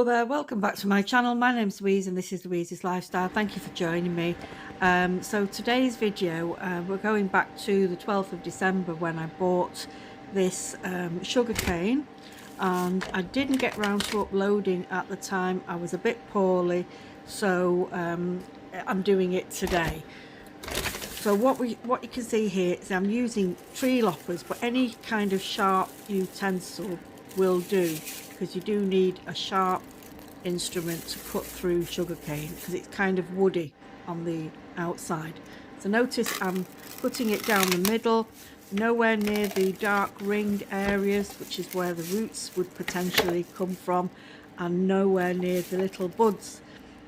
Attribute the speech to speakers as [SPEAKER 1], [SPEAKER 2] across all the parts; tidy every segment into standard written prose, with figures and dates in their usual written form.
[SPEAKER 1] Hello there, welcome back to my channel. My name's Louise and this is Louise's Lifestyle. Thank you for joining me. So today's video, we're going back to the 12th of December when I bought this sugar cane, and I didn't get round to uploading at the time. I was a bit poorly, so I'm doing it today. So what you can see here is I'm using tree loppers, but any kind of sharp utensil will do, because you do need a sharp instrument to cut through sugarcane because it's kind of woody on the outside. So notice I'm cutting it down the middle, nowhere near the dark ringed areas, which is where the roots would potentially come from, and nowhere near the little buds,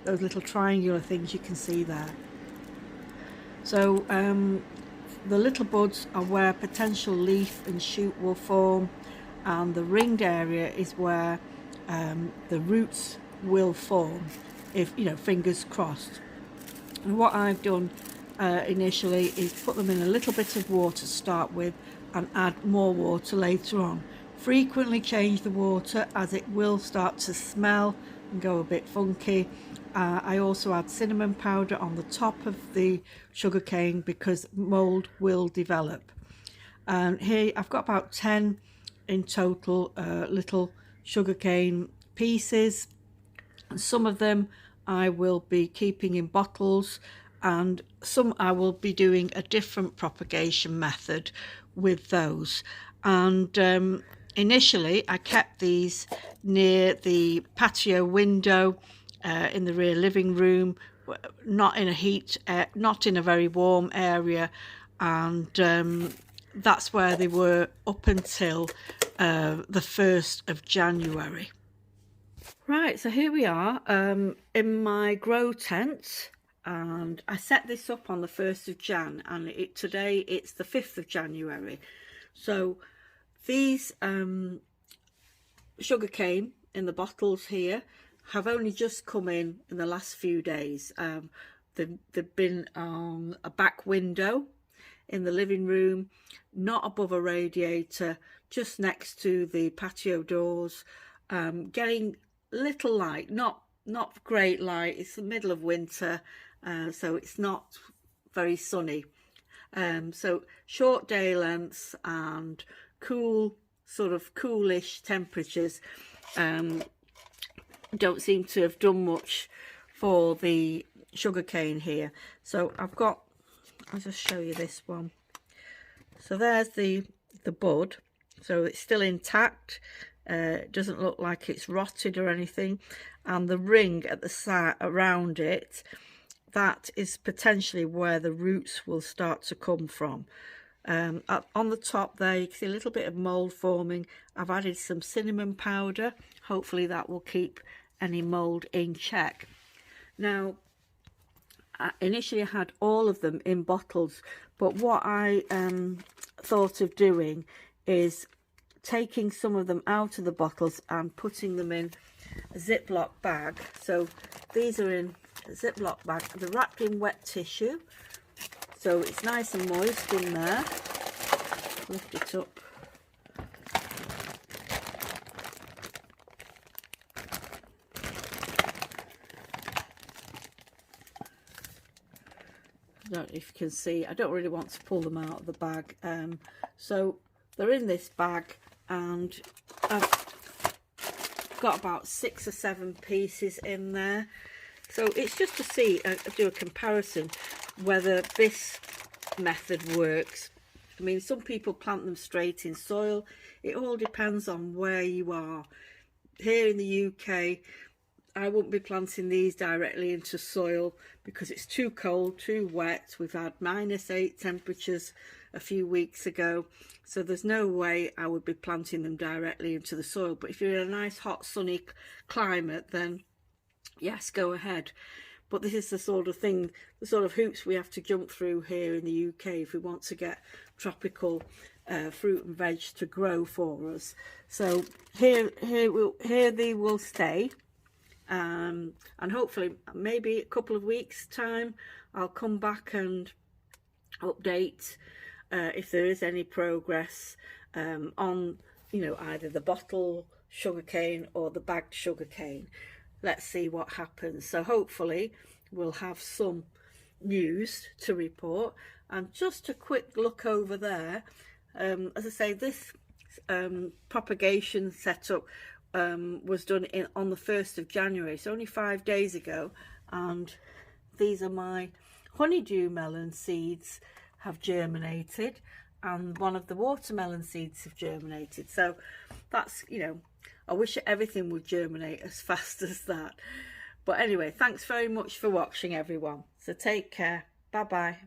[SPEAKER 1] those little triangular things you can see there. So the little buds are where potential leaf and shoot will form, and the ringed area is where the roots will form, if you know, fingers crossed. And what I've done initially is put them in a little bit of water to start with and add more water later on. Frequently change the water as it will start to smell and go a bit funky. I also add cinnamon powder on the top of the sugar cane because mold will develop. And here I've got about 10 in total little sugarcane pieces, and some of them I will be keeping in bottles, and some I will be doing a different propagation method with those. And initially I kept these near the patio window in the rear living room, not in not in a very warm area, and that's where they were up until the 1st of January. Right, so here we are in my grow tent, and I set this up on the 1st of Jan, and today it's the 5th of January. So these sugar cane in the bottles here have only just come in the last few days. They've been on a back window in the living room, not above a radiator, just next to the patio doors, getting little light, not great light. It's the middle of winter, so it's not very sunny. So short day lengths and cool, sort of coolish temperatures don't seem to have done much for the sugarcane here. So I'll just show you this one. So there's the bud, so it's still intact. It doesn't look like it's rotted or anything, and the ring at the side around it, that is potentially where the roots will start to come from. On the top there you can see a little bit of mold forming. I've added some cinnamon powder, hopefully that will keep any mold in check. Now initially I had all of them in bottles, but what I thought of doing is taking some of them out of the bottles and putting them in a Ziploc bag. So these are in a Ziploc bag, they're wrapped in wet tissue, so it's nice and moist in there. Lift it up. I don't know if you can see, I don't really want to pull them out of the bag. So they're in this bag, and I've got about 6 or 7 pieces in there. So it's just to see, do a comparison whether this method works. I mean, some people plant them straight in soil. It all depends on where you are. Here in the UK, I wouldn't be planting these directly into soil because it's too cold, too wet. We've had -8 temperatures a few weeks ago, so there's no way I would be planting them directly into the soil. But if you're in a nice hot sunny climate, then yes, go ahead. But this is the sort of thing, the sort of hoops we have to jump through here in the UK if we want to get tropical fruit and veg to grow for us. So here they will stay. And hopefully maybe a couple of weeks time I'll come back and update if there is any progress on, you know, either the bottle sugarcane or the bagged sugarcane. Let's see what happens. So hopefully we'll have some news to report. And just a quick look over there, as I say, this propagation setup was done on the 1st of January, so only 5 days ago, and these are my honeydew melon seeds have germinated, and one of the watermelon seeds have germinated. So that's, you know, I wish everything would germinate as fast as that. But anyway, thanks very much for watching, everyone. So take care. Bye bye.